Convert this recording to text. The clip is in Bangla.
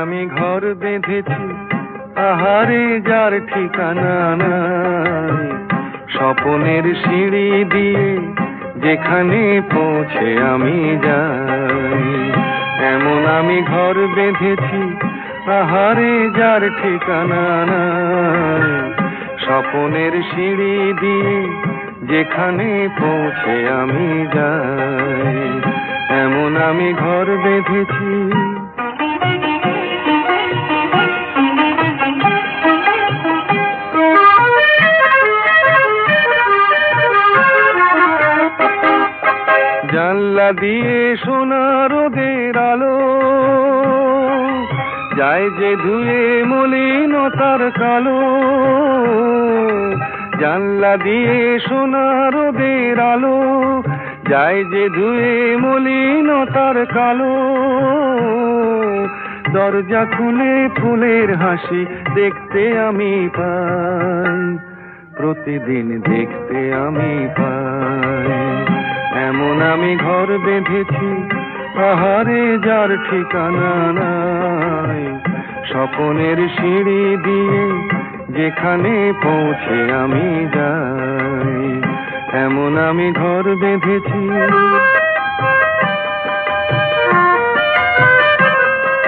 আমি ঘর বেঁধেছি, আহারে যার ঠিকানা নাই। স্বপনের সিঁড়ি দিয়ে যেখানে পৌঁছে আমি যাই, এমন আমি ঘর বেঁধেছি, আহারে যার ঠিকানা নাই। স্বপনের সিঁড়ি দিয়ে যেখানে পৌঁছে আমি যাই, এমন আমি ঘর বেঁধেছি। জানলা দিয়ে সোনা রোদের আলো যায় যে ধুয়ে মলিনতার কালো। জানলা দিয়ে সোনা রোদের আলো যায় যে ধুয়ে মলিনতার কালো। দরজা খুলে ফুলের হাসি দেখতে আমি পাই, প্রতিদিন দেখতে আমি পাই, এমন আমি ঘর বেঁধেছি, আহারে যার ঠিকানা নাই। স্বপনের সিঁড়ি দিয়ে যেখানে পৌঁছে আমি যাই, এমন আমি ঘর বেঁধেছি।